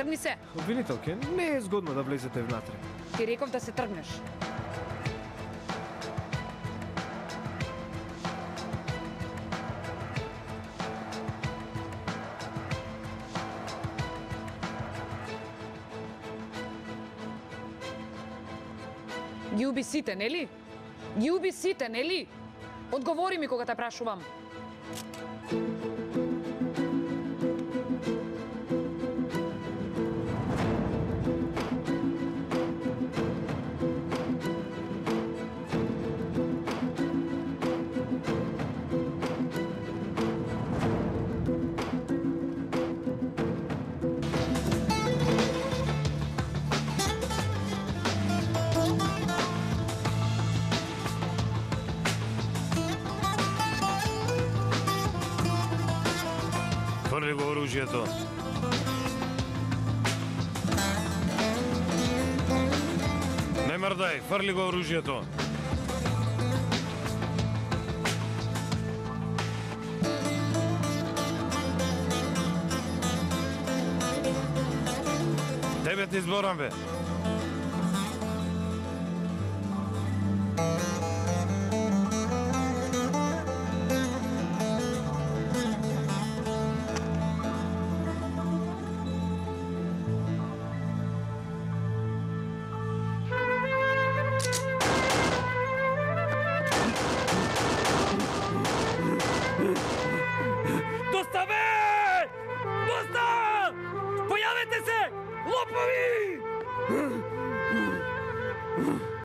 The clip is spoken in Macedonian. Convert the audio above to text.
Тргни се. Обвинителке, не е згодно да влезете внатре. Ти реков да се тргнеш. Ги уби сите, нели? Ги уби сите, нели? Одговори ми кога те прашувам. Фрли го оружјето. Не мрдај, фрли го оружјето. Тебе ти изборам, бе. Доста, бе! Доста! Појавете се! Лопови!